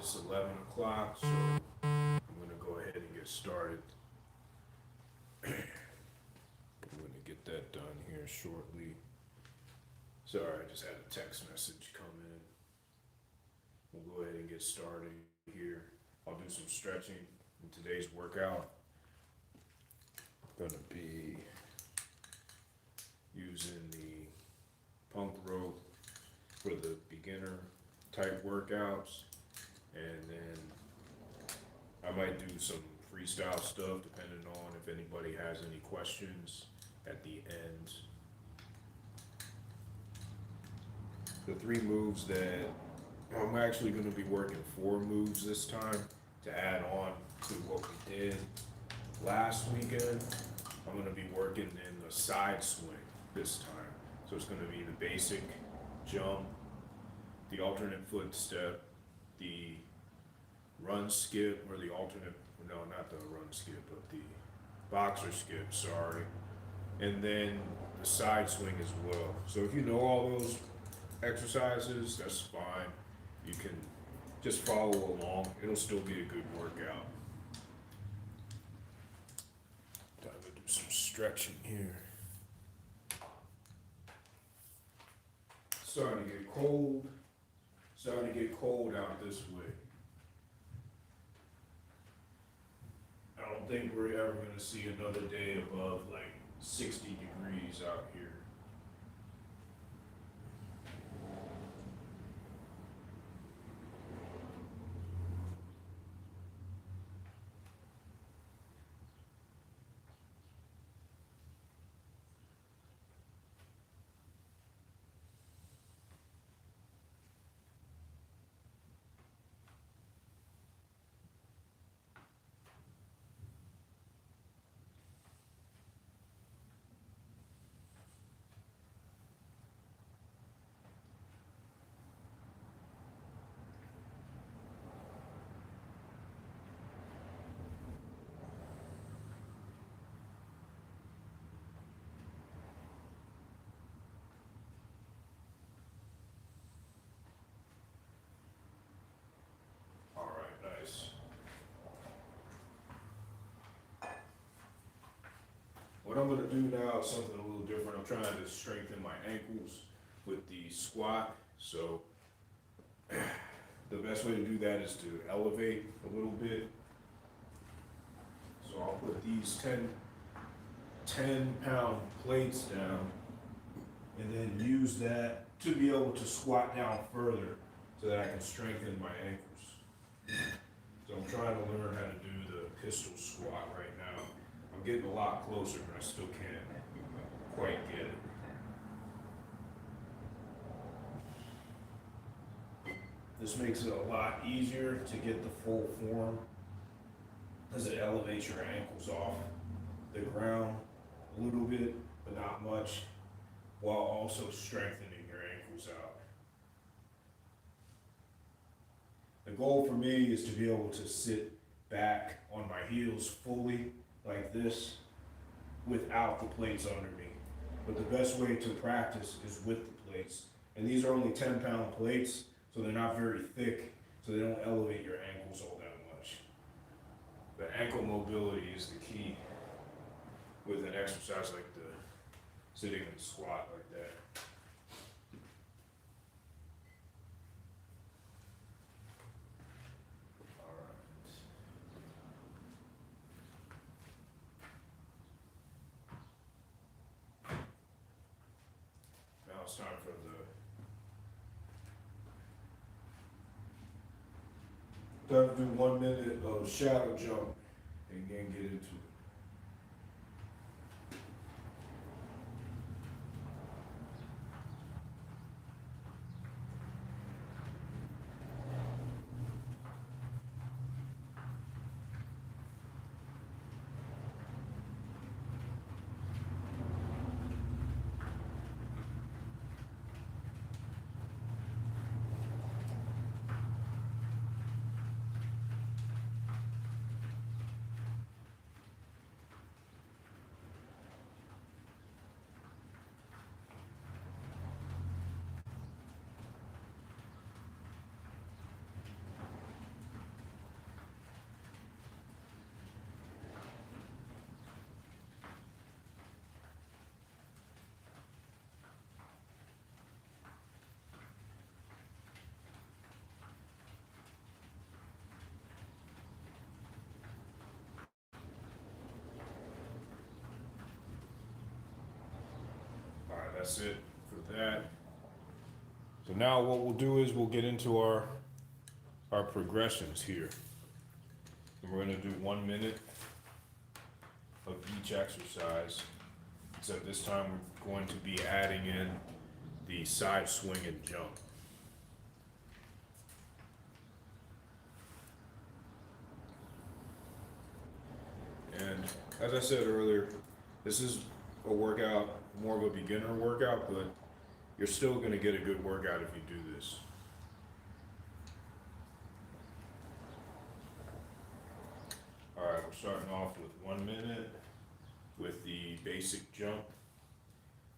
It's 11 o'clock, so I'm gonna go ahead and get started. I'm gonna get that done here shortly. Sorry, I just had a text message come in. We'll go ahead and get started here. I'll do some stretching in today's workout. I'm gonna be using the pump rope for the beginner type workouts, and then I might do some freestyle stuff depending on if anybody has any questions at the end. The three moves that I'm actually going to be working 4 moves this time to add on to what we did last weekend. I'm going to be working in the side swing this time. So it's going to be the basic jump, the alternate footstep, the run skip, or the alternate, no, not the run skip, but the boxer skip, sorry. And then the side swing as well. So if you know all those exercises, that's fine. You can just follow along. It'll still be a good workout. Time to do some stretching here. Starting to get cold. Starting to get cold out this way. I don't think we're ever going to see another day above like 60 degrees out here. All right, nice. What I'm gonna do now is something a little different. I'm trying to strengthen my ankles with the squat. So the best way to do that is to elevate a little bit. So I'll put these 10-pound plates down and then use that to be able to squat down further so that I can strengthen my ankles. So I'm trying to learn how to do the pistol squat right now. I'm getting a lot closer, but I still can't quite get it. This makes it a lot easier to get the full form as it elevates your ankles off the ground a little bit, but not much, while also strengthening your ankles out. The goal for me is to be able to sit back on my heels fully like this without the plates under me. But the best way to practice is with the plates. And these are only 10-pound plates, so they're not very thick, so they don't elevate your ankles all that much. The ankle mobility is the key with an exercise like the sitting and squat like that. All right. Now it's time for time to do 1 minute of shadow jump and then get into it. that's it for that. So now what we'll do is we'll get into our progressions here. And we're gonna do 1 minute of each exercise, except this time we're going to be adding in the side swing and jump. And as I said earlier, this is a workout, more of a beginner workout, but you're still gonna get a good workout if you do this. All right, we're starting off with 1 minute with the basic jump.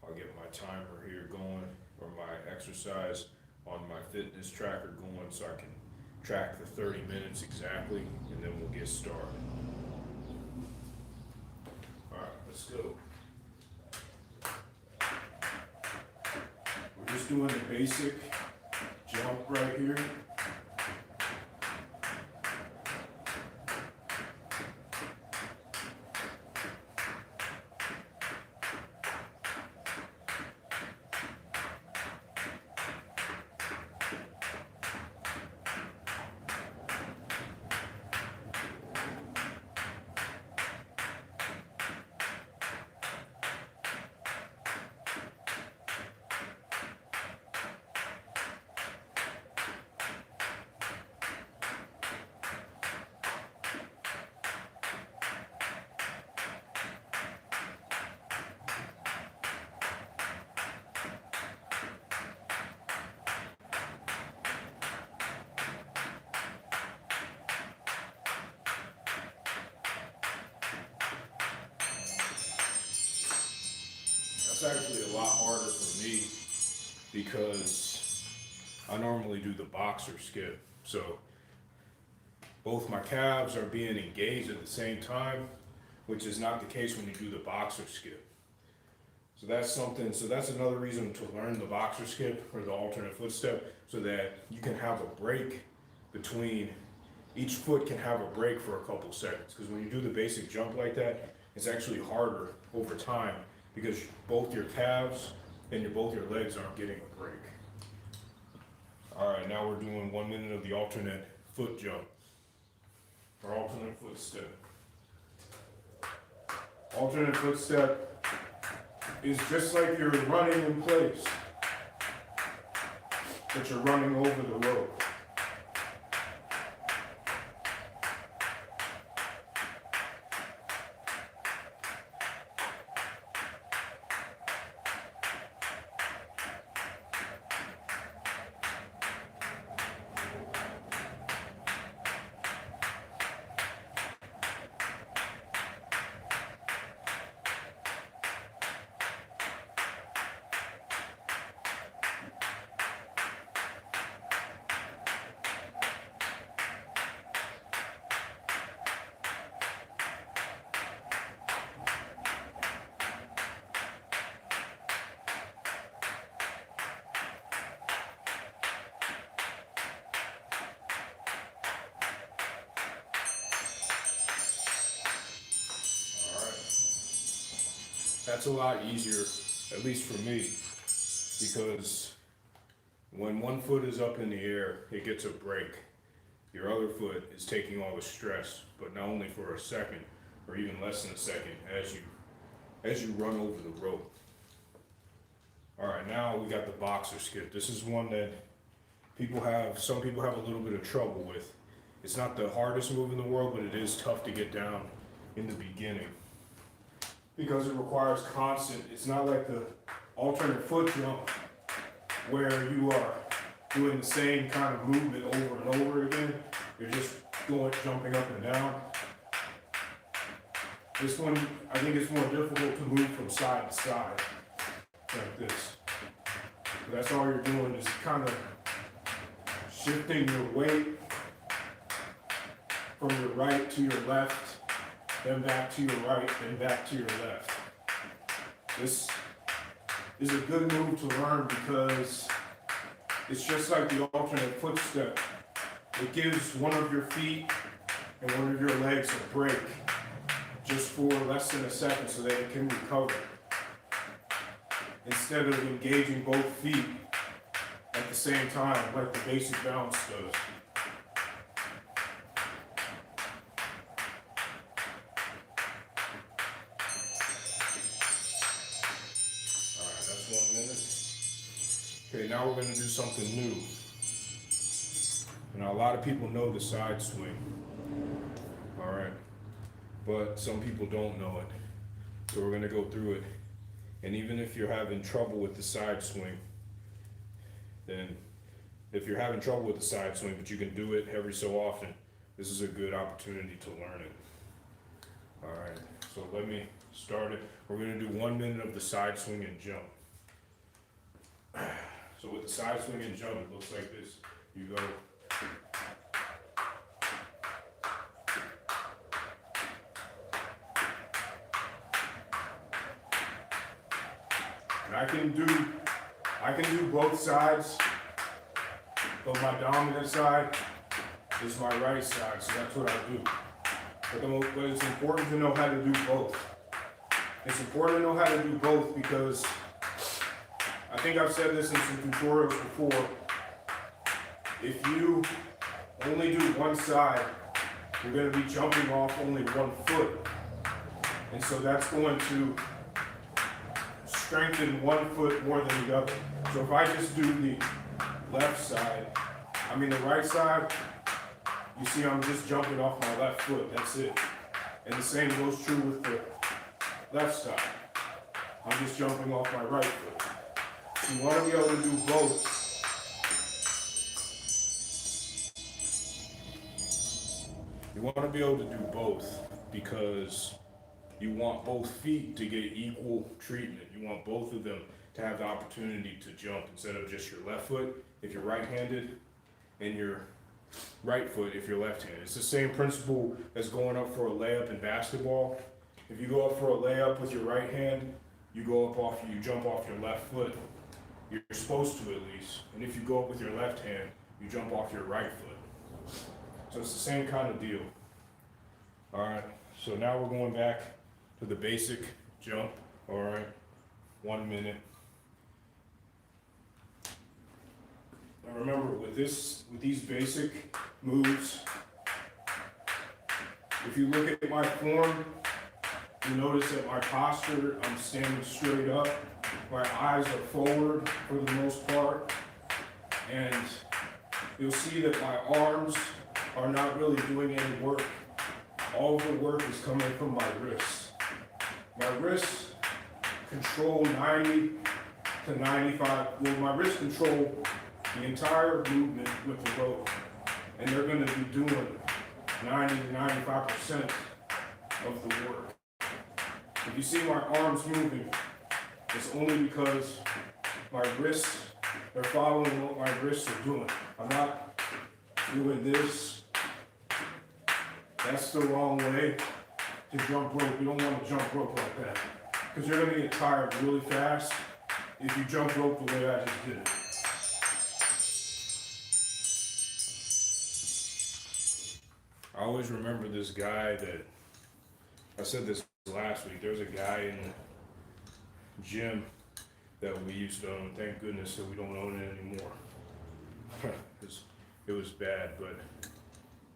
I'll get my timer here going, or my exercise on my fitness tracker going so I can track the 30 minutes exactly, and then we'll get started. All right, let's go. We're just doing the basic jump right here. It's actually a lot harder for me because I normally do the boxer skip. So both my calves are being engaged at the same time, which is not the case when you do the boxer skip. So that's another reason to learn the boxer skip or the alternate footstep, so that you can have a break between, each foot can have a break for a couple seconds. Because when you do the basic jump like that, it's actually harder over time because both your calves and both your legs aren't getting a break. All right, now we're doing 1 minute of the alternate foot jump, or alternate footstep. Alternate footstep is just like you're running in place, but you're running over the rope. That's a lot easier, at least for me, because when one foot is up in the air, it gets a break. Your other foot is taking all the stress, but not only for a second, or even less than a second, as you run over the rope. All right, now we got the boxer skip. This is one that some people have a little bit of trouble with. It's not the hardest move in the world, but it is tough to get down in the beginning, because it requires constant. It's not like the alternate foot jump where you are doing the same kind of movement over and over again. You're just jumping up and down. This one, I think it's more difficult to move from side to side like this. That's all you're doing is kind of shifting your weight from your right to your left, then back to your right, then back to your left. This is a good move to learn because it's just like the alternate footstep. It gives one of your feet and one of your legs a break just for less than a second so that it can recover. instead of engaging both feet at the same time like the basic balance does. Alright, that's 1 minute. Okay, now we're going to do something new. Now a lot of people know the side swing. Alright, but some people don't know it. So we're going to go through it. And even if you're having trouble with the side swing, then if you're having trouble with the side swing, but you can do it every so often, this is a good opportunity to learn it. All right, so let me start it. We're gonna do 1 minute of the side swing and jump. So with the side swing and jump, it looks like this. You go. And I can do both sides, but my dominant side is my right side, so that's what I do. But it's important to know how to do both. It's important to know how to do both because I think I've said this in some tutorials before. If you only do one side, you're going to be jumping off only 1 foot. And so that's going to strengthen 1 foot more than the other. So if I just do the the right side, you see I'm just jumping off my left foot, that's it. And the same goes true with the left side. I'm just jumping off my right foot. You want to be able to do both. You want to be able to do both because you want both feet to get equal treatment. You want both of them to have the opportunity to jump instead of just your left foot if you're right-handed and your right foot if you're left-handed. It's the same principle as going up for a layup in basketball. If you go up for a layup with your right hand, you jump off your left foot. You're supposed to at least. And if you go up with your left hand, you jump off your right foot. So it's the same kind of deal. All right, so now we're going back to the basic jump. All right, 1 minute. Now remember, with these basic moves, if you look at my form, you notice that my posture, I'm standing straight up. My eyes are forward for the most part. And you'll see that my arms are not really doing any work. All of the work is coming from my wrists. My wrists control 90 to 95, well, my wrists control the entire movement with the rope. And they're gonna be doing 90 to 95% of the work. If you see my arms moving, it's only because my wrists, they're following what my wrists are doing. I'm not doing this. That's the wrong way to jump rope. You don't want to jump rope like that because you're going to get tired really fast if you jump rope the way I just did it. I always remember this guy that, I said this last week, there's a guy in the gym that we used to own. Thank goodness that we don't own it anymore. It was bad, but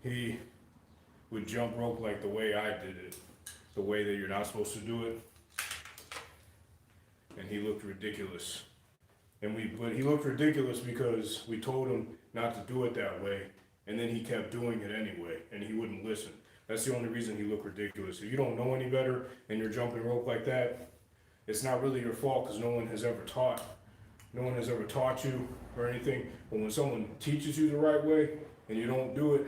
he would jump rope like the way I did it, the way that you're not supposed to do it, and he looked ridiculous. But he looked ridiculous because we told him not to do it that way, and then he kept doing it anyway, and he wouldn't listen. That's the only reason he looked ridiculous. If you don't know any better and you're jumping rope like that, it's not really your fault because no one has ever taught you or anything. But when someone teaches you the right way and you don't do it,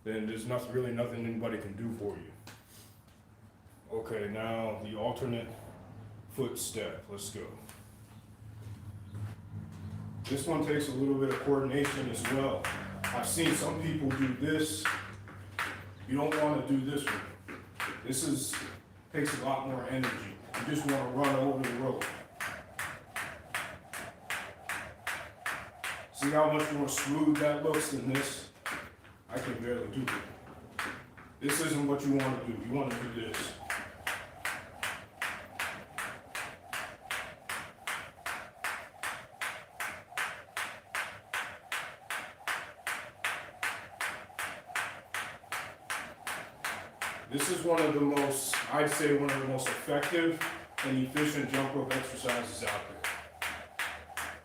then there's nothing anybody can do for you. Okay, now the alternate footstep. Let's go. This one takes a little bit of coordination as well. I've seen some people do this. You don't want to do this one. This takes a lot more energy. You just want to run over the rope. See how much more smooth that looks than this? I can barely do it. This isn't what you want to do. You want to do this. This is one of the most, I'd say one of the most effective and efficient jump rope exercises out there.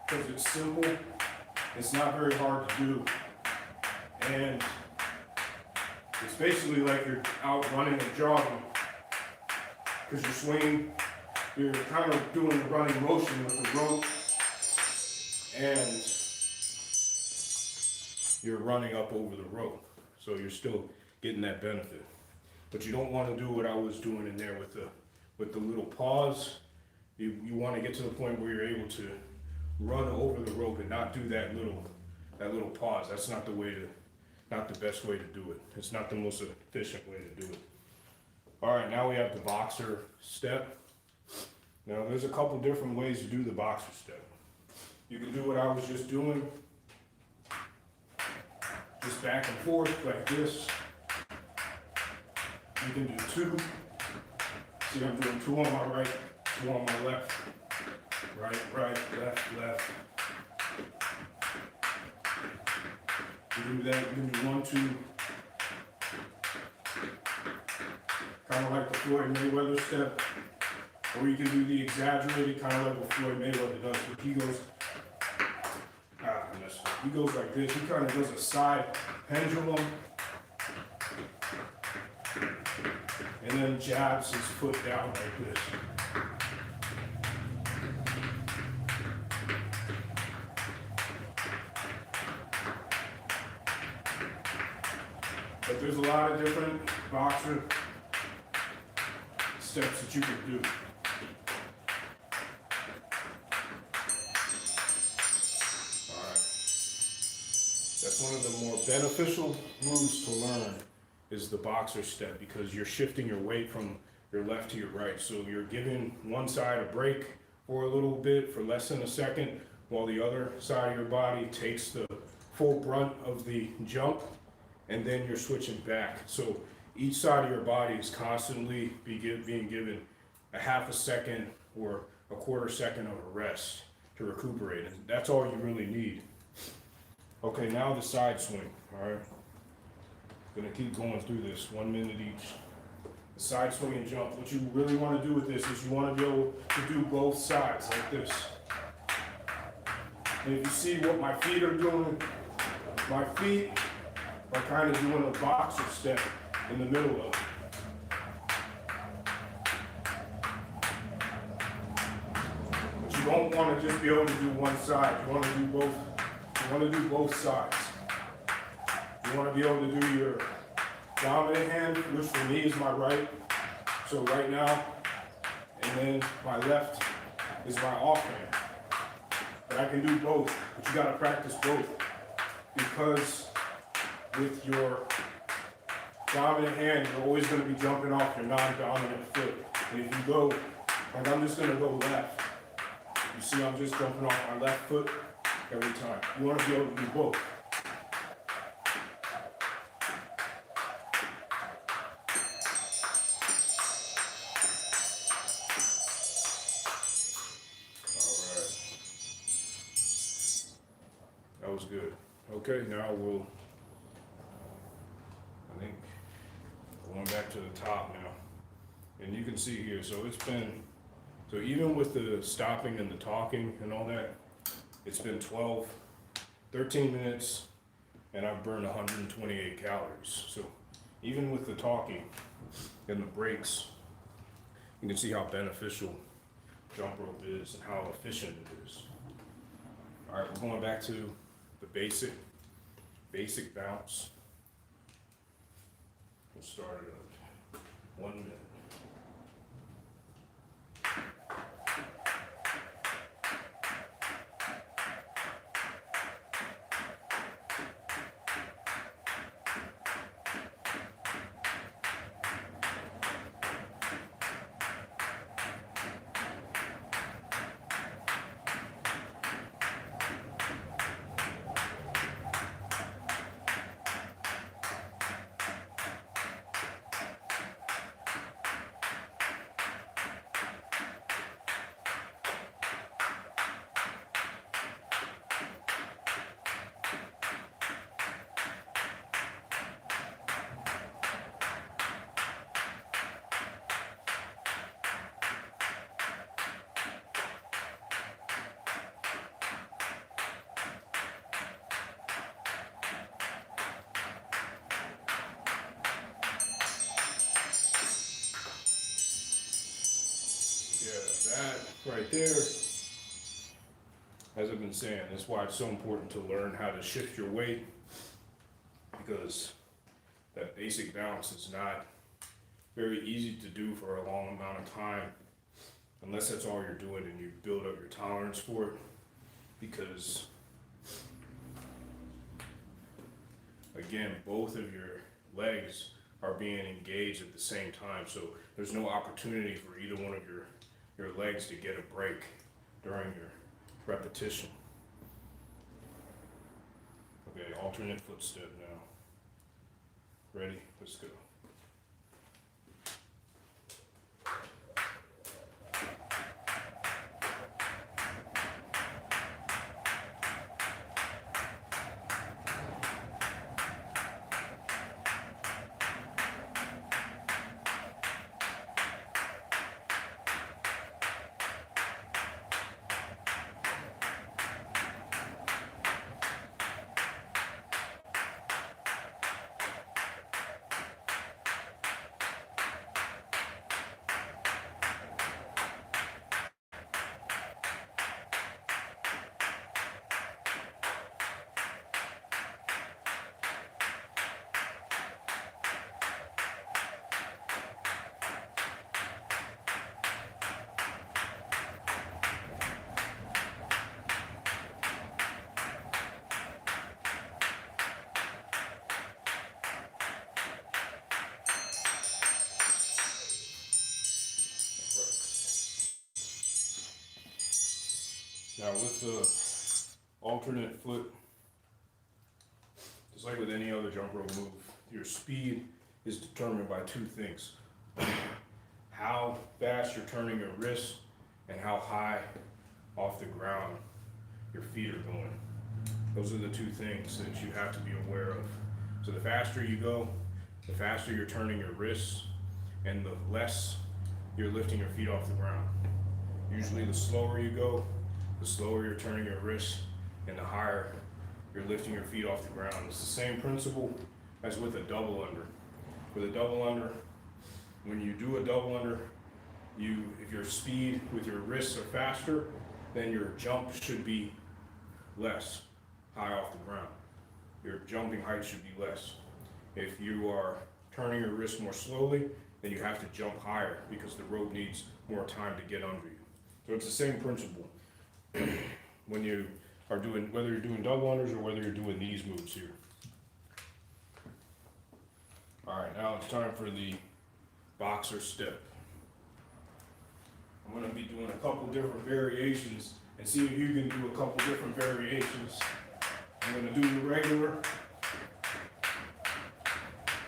Because it's simple, it's not very hard to do, and it's basically like you're out running or jogging. Because you're swinging, you're kind of doing a running motion with the rope, and you're running up over the rope. So you're still getting that benefit. But you don't want to do what I was doing in there with the little pause. You want to get to the point where you're able to run over the rope and not do that little pause. That's not the best way to do it. It's not the most efficient way to do it. All right, now we have the boxer step. Now there's a couple different ways to do the boxer step. You can do what I was just doing, just back and forth like this. You can do two. See, I'm doing two on my right, two on my left. Right, left. You do that, you can do 1, 2. Kind of like the Floyd Mayweather step. Or you can do the exaggerated, kind of like what Floyd Mayweather does. But he goes, he goes like this. He kind of does a side pendulum. And then jabs his foot down like this. But there's a lot of different boxer steps that you can do. Alright. That's one of the more beneficial moves to learn is the boxer step, because you're shifting your weight from your left to your right. So you're giving one side a break for a little bit, for less than a second, while the other side of your body takes the full brunt of the jump, and then you're switching back. So each side of your body is constantly being given a half a second or a quarter second of a rest to recuperate. And that's all you really need. Okay, now the side swing, all right? Gonna keep going through this, 1 minute each. The side swing and jump. What you really want to do with this is you want to be able to do both sides like this. And if you see what my feet are doing, my feet are kind of doing a boxer step in the middle of it. But you don't want to just be able to do one side. You want to do both. You want to do both sides. You want to be able to do your dominant hand, which for me is my right. So right now, and then my left is my off hand. But I can do both, but you got to practice both, because with your dominant hand, you're always going to be jumping off your non-dominant foot. And if you go, like I'm just going to go left. You see, I'm just jumping off my left foot every time. You want to be able to do both. That was good. Okay, now we'll, I think, going back to the top now. And you can see here, so it's been, so even with the stopping and the talking and all that, it's been 13 minutes, and I've burned 128 calories. So even with the talking and the breaks, you can see how beneficial jump rope is and how efficient it is. All right, we're going back to the basic bounce. We'll start it at 1 minute. right there. As I've been saying, that's why it's so important to learn how to shift your weight, because that basic balance is not very easy to do for a long amount of time, unless that's all you're doing and you build up your tolerance for it. Because again, both of your legs are being engaged at the same time, so there's no opportunity for either one of your legs to get a break during your repetition. Okay, alternate footstep now. Ready? Let's go. Now with the alternate foot, just like with any other jump rope move, your speed is determined by two things. How fast you're turning your wrist and how high off the ground your feet are going. Those are the two things that you have to be aware of. So the faster you go, the faster you're turning your wrists and the less you're lifting your feet off the ground. Usually the slower you go, the slower you're turning your wrists and the higher you're lifting your feet off the ground. It's the same principle as with a double under. With a double under, when you do a double under, if your speed with your wrists are faster, then your jump should be less high off the ground. Your jumping height should be less. If you are turning your wrist more slowly, then you have to jump higher because the rope needs more time to get under you. So it's the same principle when you are doing, whether you're doing double unders or whether you're doing these moves here. All right, now it's time for the boxer step. I'm going to be doing a couple different variations and see if you can do a couple different variations. I'm going to do the regular.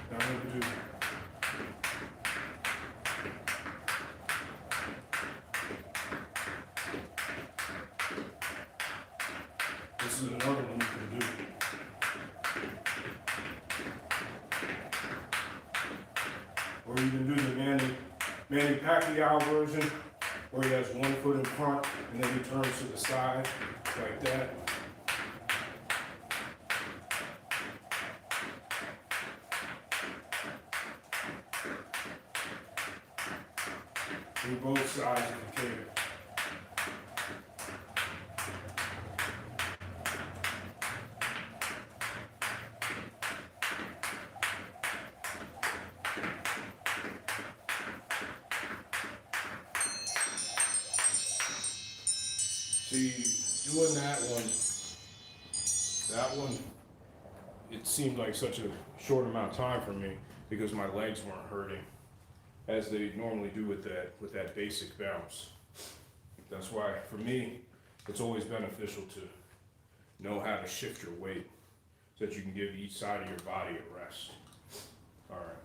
Now I'm going to do this is another one you can do. Or you can do the Manny Pacquiao version, where he has one foot in front and then he turns to the side like that. Do both sides if you can. See, doing that one, it seemed like such a short amount of time for me because my legs weren't hurting as they normally do with that basic bounce. That's why, for me, it's always beneficial to know how to shift your weight so that you can give each side of your body a rest. All right,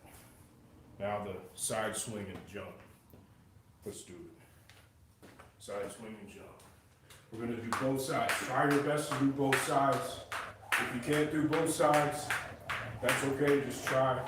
now the side swing and jump. Let's do it. Side swing and jump. We're going to do both sides. Try your best to do both sides. If you can't do both sides, that's okay, just try.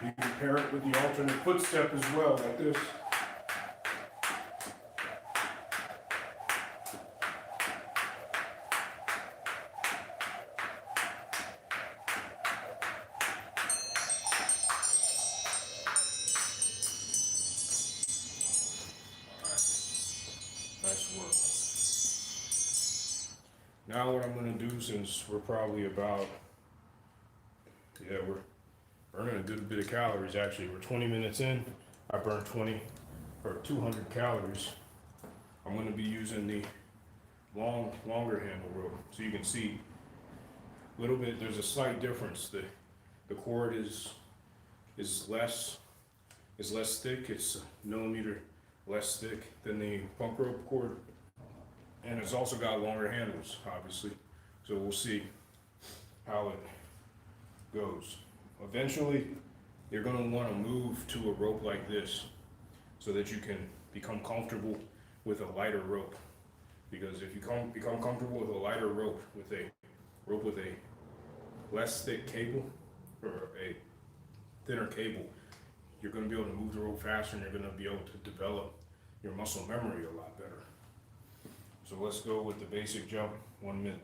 You can pair it with the alternate footstep as well, like this. Nice work. Now what I'm going to do, since we're probably about, we're burning a good bit of calories actually. We're 20 minutes in. I burned 200 calories. I'm going to be using the longer handle rope. So you can see a little bit, there's a slight difference. The cord is less thick. It's a millimeter less thick than the pump rope cord, and it's also got longer handles, obviously. So we'll see how it goes. Eventually, you're going to want to move to a rope like this so that you can become comfortable with a lighter rope. Because if you become comfortable with a lighter rope with a less thick cable or a thinner cable, you're going to be able to move the rope faster, and you're going to be able to develop your muscle memory a lot better. So let's go with the basic jump, 1 minute.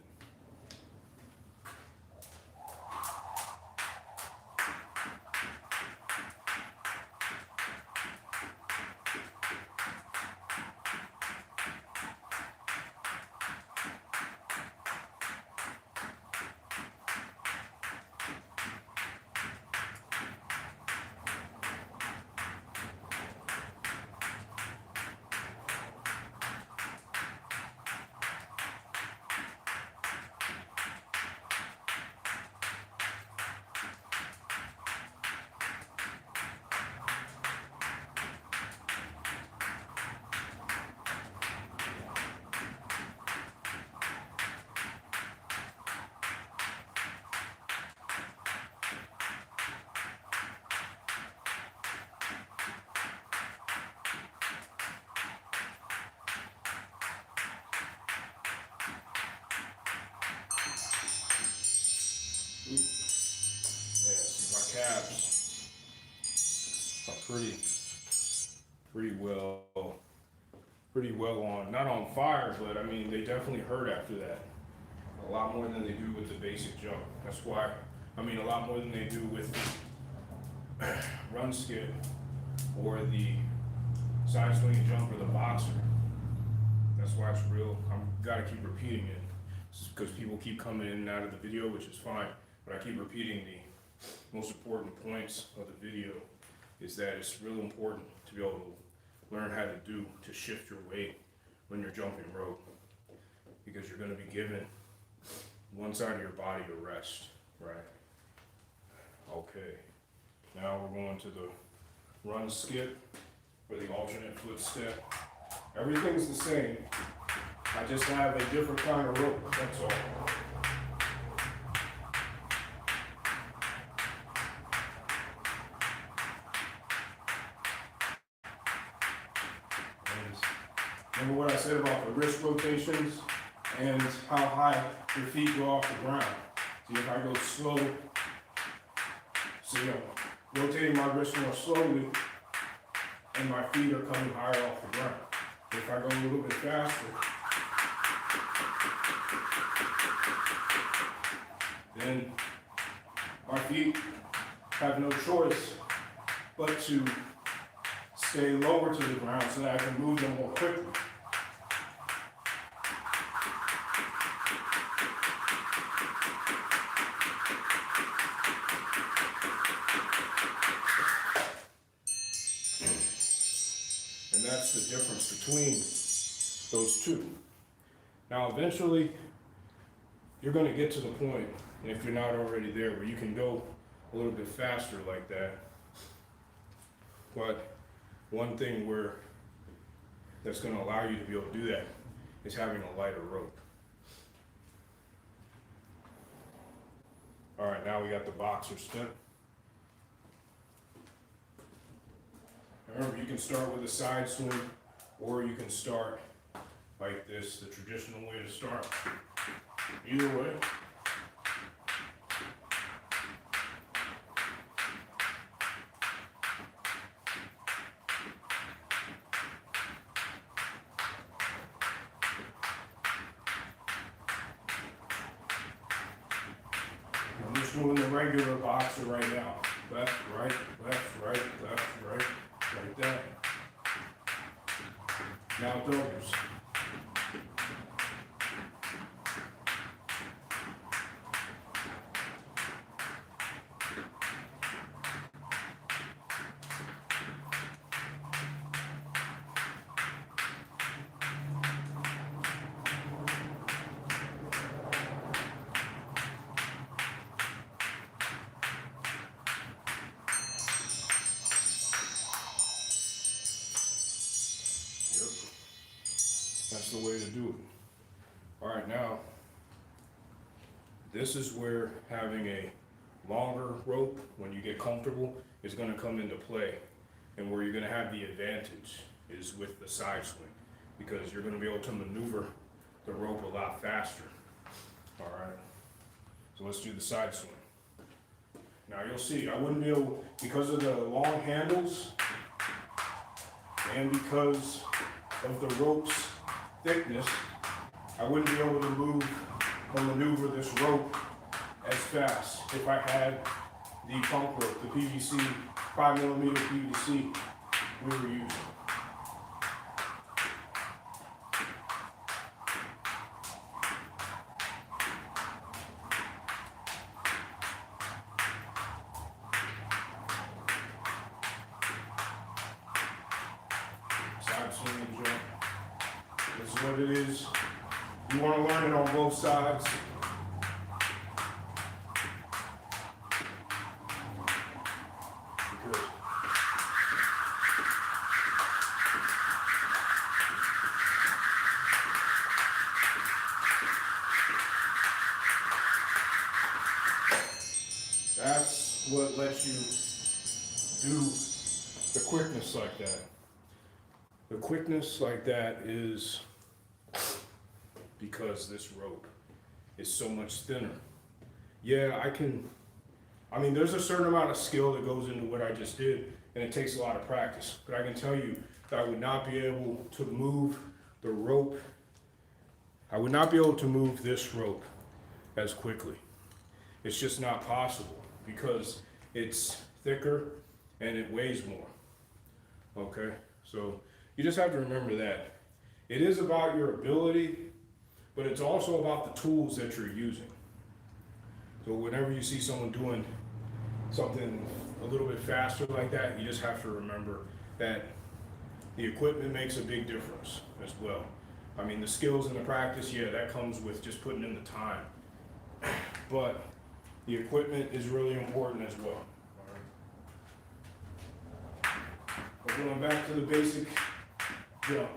Yeah, see my calves are pretty well on, not on fire, but I mean, they definitely hurt after that. A lot more than they do with the basic jump. That's why, I mean, a lot more than they do with the run skip or the side swing jump or the boxer. That's why it's real. I've got to keep repeating it because people keep coming in and out of the video, which is fine. But I keep repeating the most important points of the video is that it's real important to be able to learn how to shift your weight when you're jumping rope, because you're going to be given one side of your body to rest, right? Okay, now we're going to the run skip for the alternate footstep. Everything's the same. I just have a different kind of rope, that's all. Remember what I said about the wrist rotations and how high your feet go off the ground. See, if I go slow, rotating my wrist more slowly, and my feet are coming higher off the ground. If I go a little bit faster, then my feet have no choice but to stay lower to the ground so that I can move them more quickly. And that's the difference between those two. Now, eventually, you're going to get to the point, and if you're not already there, where you can go a little bit faster like that. But one thing that's going to allow you to be able to do that is having a lighter rope. All right, now we got the boxer step. Remember, you can start with a side swing, or you can start like this, the traditional way to start. Either way. doing the regular boxer right now. Left, right, left, right, left, right, like that. Now doubles. That's the way to do it. All right, now, this is where having a longer rope, when you get comfortable, is gonna come into play. And where you're gonna have the advantage is with the side swing, because you're gonna be able to maneuver the rope a lot faster. All right, so let's do the side swing. Now you'll see, I wouldn't be able, because of the long handles, and because of the rope's thickness, I wouldn't be able to move or maneuver this rope as fast if I had the pump rope, the PVC, 5mm PVC we were using. Side swing jump. This is what it is. You want to learn it on both sides. Good. That's what lets you do the quickness like that. The quickness like that is because this rope is so much thinner. Yeah, I mean, there's a certain amount of skill that goes into what I just did, and it takes a lot of practice. But I can tell you that I would not be able to move the rope. I would not be able to move this rope as quickly. It's just not possible because it's thicker and it weighs more. Okay, so you just have to remember that. It is about your ability, but it's also about the tools that you're using. So whenever you see someone doing something a little bit faster like that, you just have to remember that the equipment makes a big difference as well. I mean, the skills and the practice, yeah, that comes with just putting in the time. But the equipment is really important as well. All right. We're going back to the basic jump.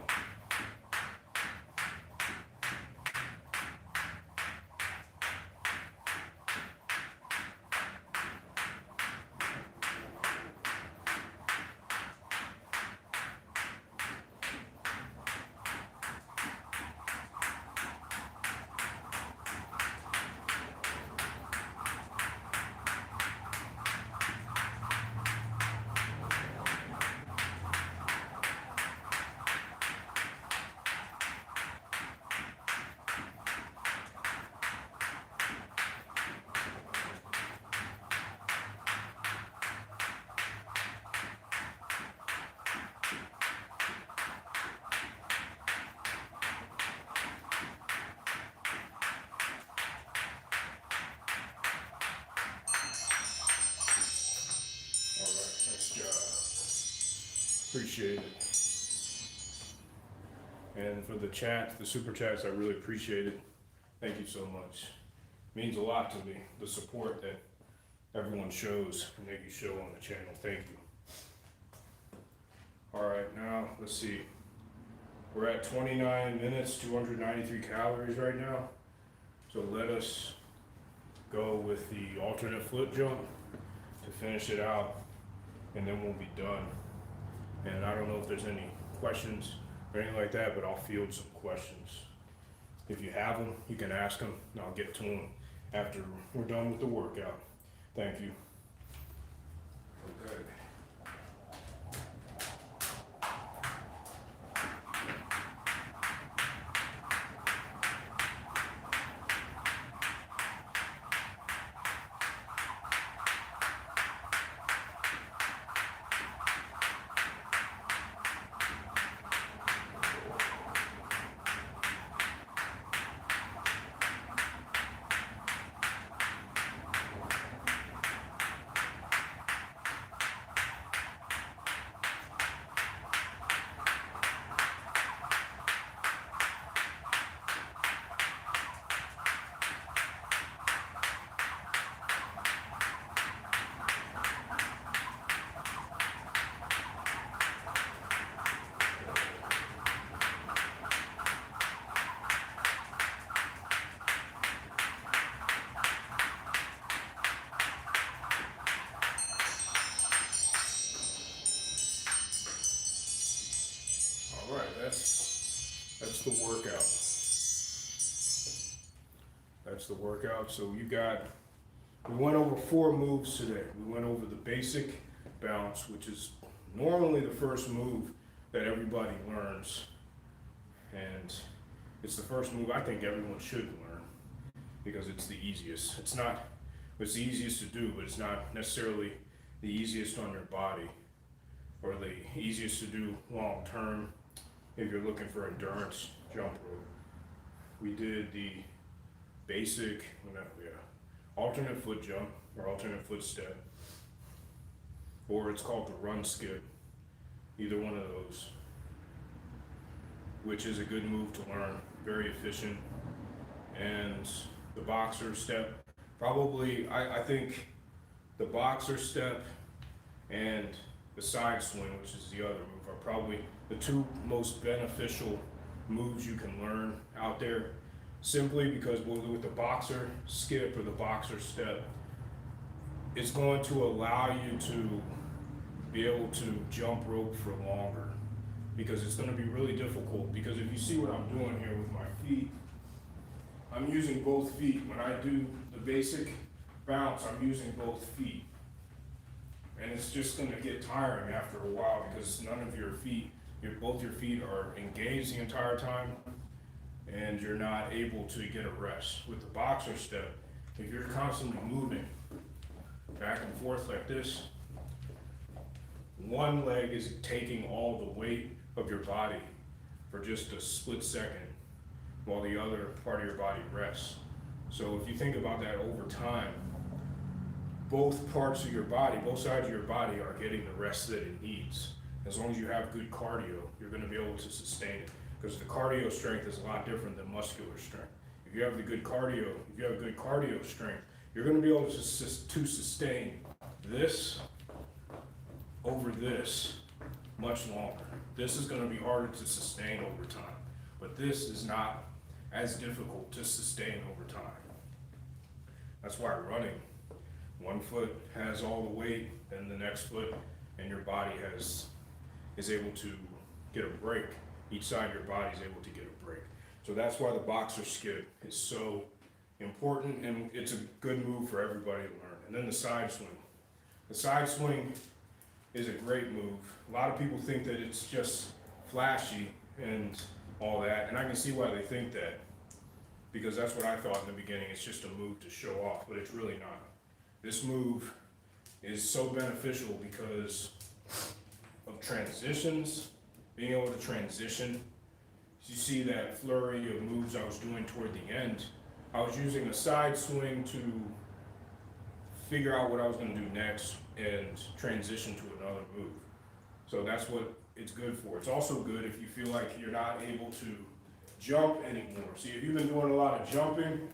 Appreciate it. And for the chat, the super chats, I really appreciate it. Thank you so much. It means a lot to me, the support that everyone shows and that you show on the channel. Thank you. All right, now let's see. We're at 29 minutes, 293 calories right now. So let us go with the alternate foot jump to finish it out, and then we'll be done. And I don't know if there's any questions or anything like that, but I'll field some questions. If you have them, you can ask them, and I'll get to them after we're done with the workout. Thank you. Okay. workout. That's the workout. So we went over 4 moves today. We went over the basic bounce, which is normally the first move that everybody learns. And it's the first move I think everyone should learn because it's the easiest. It's the easiest to do, but it's not necessarily the easiest on your body or the easiest to do long term if you're looking for endurance jump rope. We did the basic alternate foot jump or alternate foot step, or it's called the run skip, either one of those, which is a good move to learn, very efficient. And the boxer step, probably, I think the boxer step and the side swing, which is the other move, are probably the 2 most beneficial moves you can learn out there, simply because with the boxer skip or the boxer step, it's going to allow you to be able to jump rope for longer, because it's going to be really difficult. Because if you see what I'm doing here with my feet, I'm using both feet. When I do the basic bounce, I'm using both feet. And it's just going to get tiring after a while because none of your feet, both your feet are engaged the entire time, and you're not able to get a rest. With the boxer step, if you're constantly moving back and forth like this, one leg is taking all the weight of your body for just a split second while the other part of your body rests. So if you think about that over time, both parts of your body, both sides of your body are getting the rest that it needs. As long as you have good cardio, you're going to be able to sustain it, because the cardio strength is a lot different than muscular strength. If you have the good cardio, if you have good cardio strength, you're going to be able to sustain this over this much longer. This is going to be harder to sustain over time, but this is not as difficult to sustain over time. That's why running, one foot has all the weight, then the next foot, and your body is able to get a break. Each side of your body is able to get a break. So that's why the boxer skip is so important, and it's a good move for everybody to learn. And then the side swing. The side swing is a great move. A lot of people think that it's just flashy and all that, and I can see why they think that, because that's what I thought in the beginning. It's just a move to show off, but it's really not. This move is so beneficial because of transitions, being able to transition. You see that flurry of moves I was doing toward the end. I was using a side swing to figure out what I was going to do next and transition to another move. So that's what it's good for. It's also good if you feel like you're not able to jump anymore. See, if you've been doing a lot of jumping,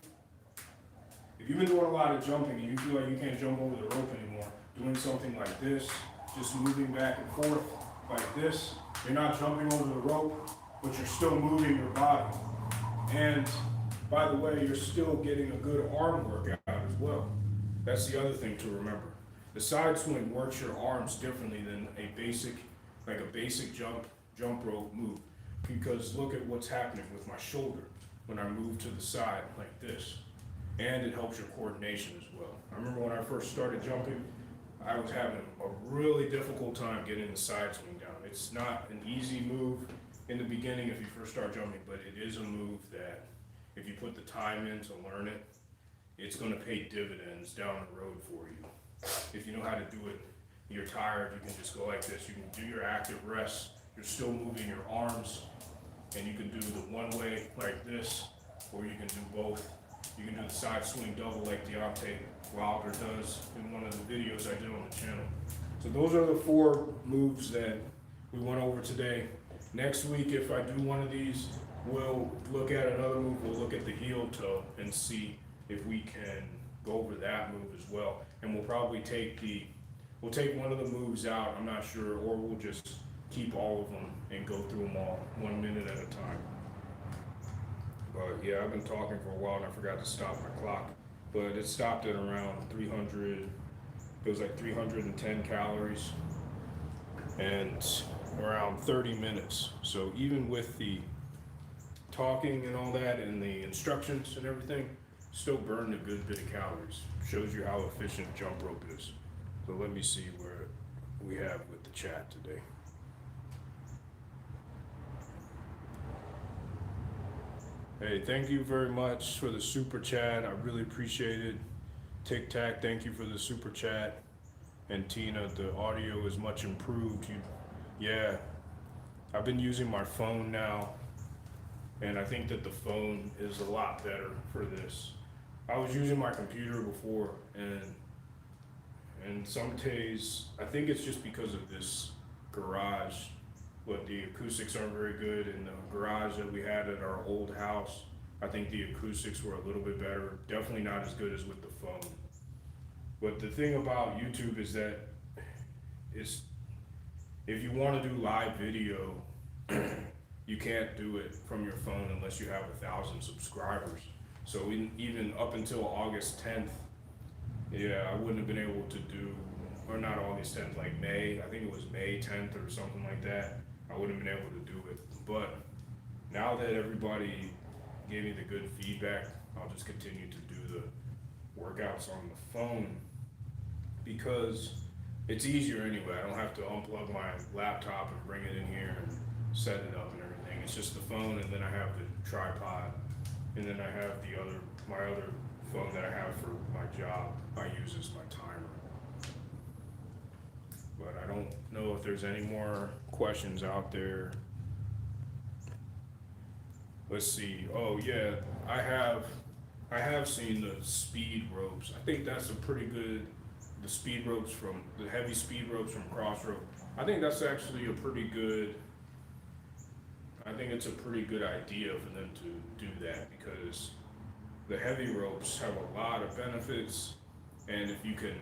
and you feel like you can't jump over the rope anymore, doing something like this, just moving back and forth like this, you're not jumping over the rope, but you're still moving your body. And by the way, you're still getting a good arm workout as well. That's the other thing to remember. The side swing works your arms differently than a basic jump rope move. Because look at what's happening with my shoulder when I move to the side like this. And it helps your coordination as well. I remember when I first started jumping, I was having a really difficult time getting the side swing down. It's not an easy move in the beginning if you first start jumping, but it is a move that if you put the time in to learn it, it's going to pay dividends down the road for you. If you know how to do it, you're tired, you can just go like this. You can do your active rest. You're still moving your arms, and you can do the one way like this, or you can do both. You can do the side swing double like Deontay Wilder does in one of the videos I did on the channel. So those are the 4 moves that we went over today. Next week, if I do one of these, we'll look at another move. We'll look at the heel toe and see if we can go over that move as well. And we'll probably take one of the moves out, I'm not sure, or we'll just keep all of them and go through them all 1 minute at a time. But yeah, I've been talking for a while and I forgot to stop my clock. But it stopped at around 300, it was like 310 calories and around 30 minutes. So even with the talking and all that and the instructions and everything, still burned a good bit of calories. Shows you how efficient jump rope is. So let me see where we have with the chat today. Hey, thank you very much for the super chat. I really appreciate it. Tic Tac, thank you for the super chat. And Tina, the audio is much improved. Yeah, I've been using my phone now, and I think that the phone is a lot better for this. I was using my computer before, and some days, I think it's just because of this garage, but the acoustics aren't very good. In the garage that we had at our old house, I think the acoustics were a little bit better. Definitely not as good as with the phone. But the thing about YouTube is that it's, if you want to do live video, you can't do it from your phone unless you have 1,000 subscribers. So even up until August 10th, yeah, I wouldn't have been able to do, or not August 10th, like May, I think it was May 10th or something like that. I wouldn't have been able to do it. But now that everybody gave me the good feedback, I'll just continue to do the workouts on the phone because it's easier anyway. I don't have to unplug my laptop and bring it in here and set it up and everything. It's just the phone, and then I have the tripod, and then I have my other phone that I have for my job. I use as my timer. But I don't know if there's any more questions out there. Let's see. Oh yeah, I have seen the speed ropes. I think that's a pretty good, the speed ropes from, the heavy speed ropes from Crossrope. I think that's actually a pretty good, I think it's a pretty good idea for them to do that because the heavy ropes have a lot of benefits, and if you can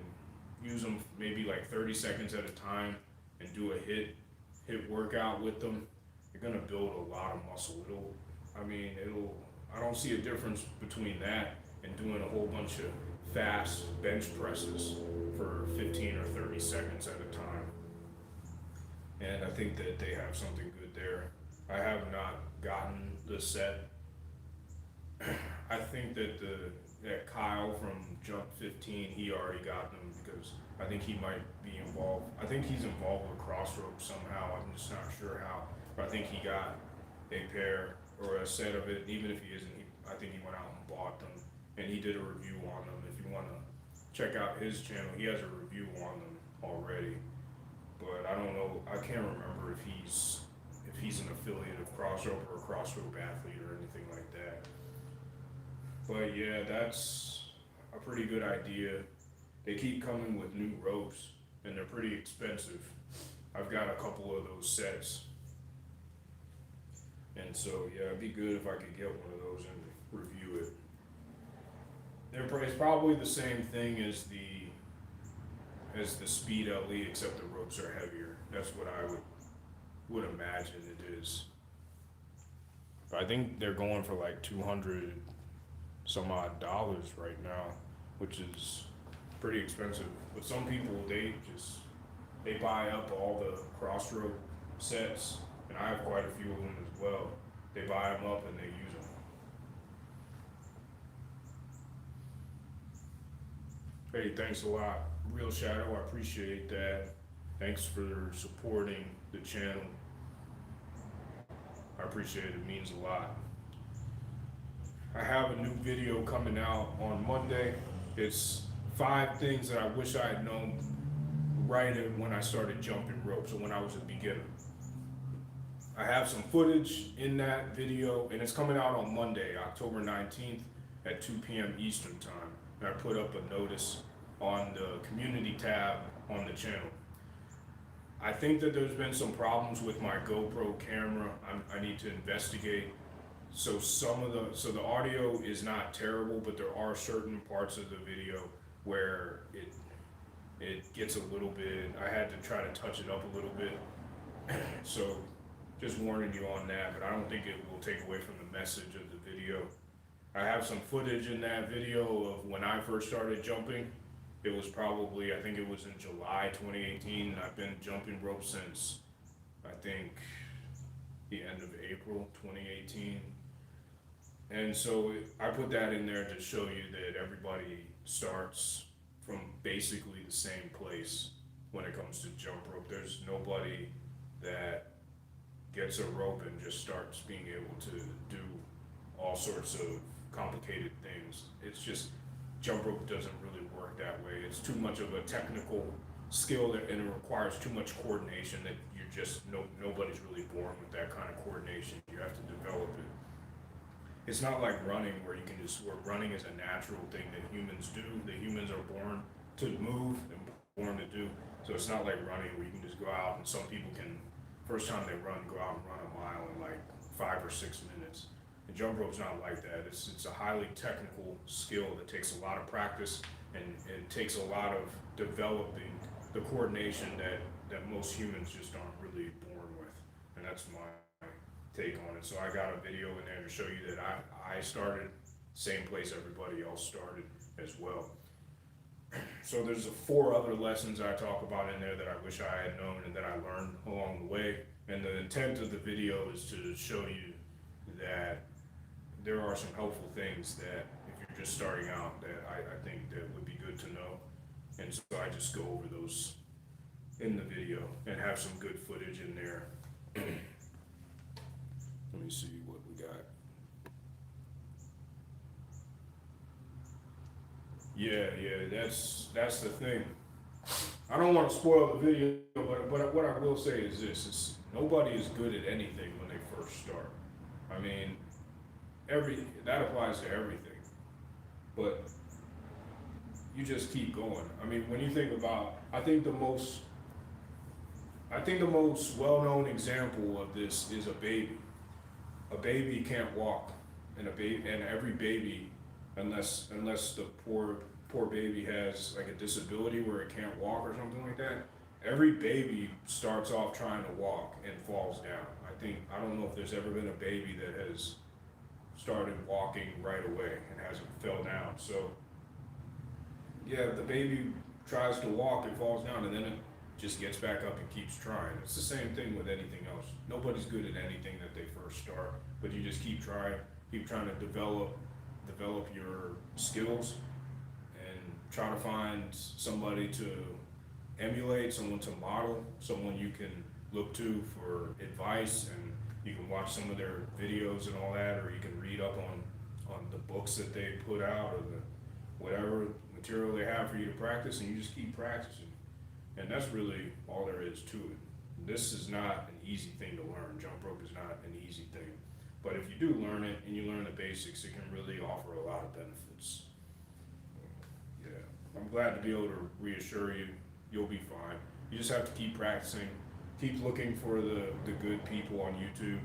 use them maybe like 30 seconds at a time and do a hit workout with them, you're gonna build a lot of muscle. I don't see a difference between that and doing a whole bunch of fast bench presses for 15 or 30 seconds at a time. And I think that they have something good there. I have not gotten the set. I think that Kyle from Jump 15, he already got them because I think he might be involved. I think he's involved with Crossrope somehow. I'm just not sure how. But I think he got a pair or a set of it. Even if he isn't, I think he went out and bought them. And he did a review on them. If you want to check out his channel, he has a review on them already. But I don't know, I can't remember if he's an affiliate of Crossrope or a Crossrope athlete or anything like that. But yeah, that's a pretty good idea. They keep coming with new ropes and they're pretty expensive. I've got a couple of those sets. And so yeah, it'd be good if I could get one of those and review it. It's probably the same thing as the Speed LE, except the ropes are heavier. That's what I would imagine it is. But I think they're going for like $200 some odd right now, which is pretty expensive. But some people, they buy up all the Crossrope sets, and I have quite a few of them as well. They buy them up and they use them. Hey, thanks a lot, Real Shadow. I appreciate that. Thanks for supporting the channel. I appreciate it. It means a lot. I have a new video coming out on Monday. It's 5 things that I wish I had known right when I started jumping ropes or when I was a beginner. I have some footage in that video, and it's coming out on Monday, October 19th at 2 p.m. Eastern time. And I put up a notice on the community tab on the channel. I think that there's been some problems with my GoPro camera. I need to investigate. So the audio is not terrible, but there are certain parts of the video where it gets a little bit, I had to try to touch it up a little bit. So just warning you on that, but I don't think it will take away from the message of the video. I have some footage in that video of when I first started jumping. It was probably, I think it was in July 2018, and I've been jumping rope since, I think, the end of April 2018. And so I put that in there to show you that everybody starts from basically the same place when it comes to jump rope. There's nobody that gets a rope and just starts being able to do all sorts of complicated things. It's just jump rope doesn't really work that way. It's too much of a technical skill that, and it requires too much coordination that you're just nobody's really born with that kind of coordination. You have to develop it. It's not like running where you can just, where running is a natural thing that humans do. The humans are born to move and born to do. So it's not like running where you can just go out and some people can, first time they run, go out and run a mile in like 5 or 6 minutes. And jump rope's not like that. It's a highly technical skill that takes a lot of practice and it takes a lot of developing the coordination that most humans just aren't really born with. And that's my take on it. So I got a video in there to show you that I started same place everybody else started as well. So there's 4 other lessons I talk about in there that I wish I had known and that I learned along the way. And the intent of the video is to show you that there are some helpful things that if you're just starting out that I think that would be good to know. And so I just go over those in the video and have some good footage in there. Let me see what we got. Yeah, that's the thing. I don't want to spoil the video, but what I will say is this: is nobody is good at anything when they first start. I mean, that applies to everything, but you just keep going. I mean, when you think about, I think the most well-known example of this is a baby. A baby can't walk, and every baby, unless the poor baby has like a disability where it can't walk or something like that, every baby starts off trying to walk and falls down. I don't know if there's ever been a baby that has started walking right away and hasn't fell down. So yeah, the baby tries to walk and falls down, and then it just gets back up and keeps trying. It's the same thing with anything else. Nobody's good at anything that they first start, but you just keep trying to develop your skills and try to find somebody to emulate, someone to model, someone you can look to for advice, and you can watch some of their videos and all that, or you can read up on the books that they put out or the whatever material they have for you to practice, and you just keep practicing. And that's really all there is to it. This is not an easy thing to learn. Jump rope is not an easy thing. But if you do learn it and you learn the basics, it can really offer a lot of benefits. Yeah, I'm glad to be able to reassure you, you'll be fine. You just have to keep practicing, keep looking for the good people on YouTube.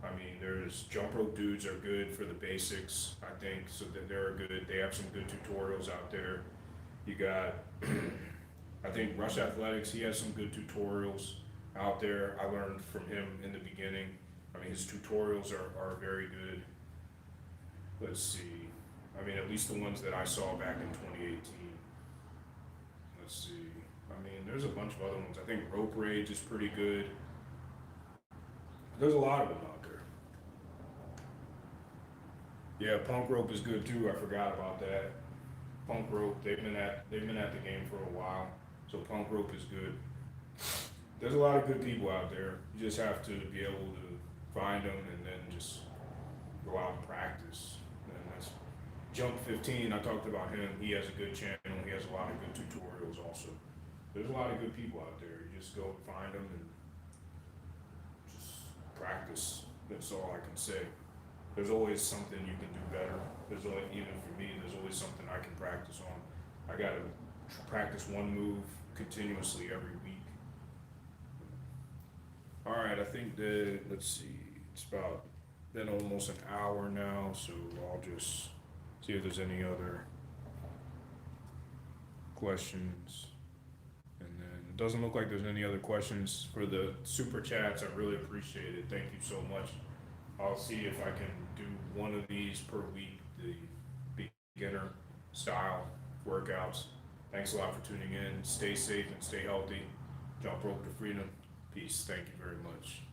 I mean, there's jump rope dudes are good for the basics, I think, so that they're good. They have some good tutorials out there. You got, I think Rush Athletics, he has some good tutorials out there. I learned from him in the beginning. I mean, his tutorials are very good. Let's see. I mean, at least the ones that I saw back in 2018. Let's see. I mean, there's a bunch of other ones. I think Rope Rage is pretty good. There's a lot of them out there. Yeah, Punk Rope is good too. I forgot about that. Punk Rope, they've been at the game for a while. So Punk Rope is good. There's a lot of good people out there. You just have to be able to find them and then just go out and practice. And that's Jump 15, I talked about him. He has a good channel. He has a lot of good tutorials also. There's a lot of good people out there. You just go and find them and just practice. That's all I can say. There's always something you can do better. There's always, even for me, there's always something I can practice on. I gotta practice one move continuously every week. All right, I think that, let's see, it's about been almost an hour now, so I'll just see if there's any other questions. And then it doesn't look like there's any other questions for the super chats. I really appreciate it. Thank you so much. I'll see if I can do one of these per week, the beginner style workouts. Thanks a lot for tuning in. Stay safe and stay healthy. Jump rope to freedom. Peace. Thank you very much.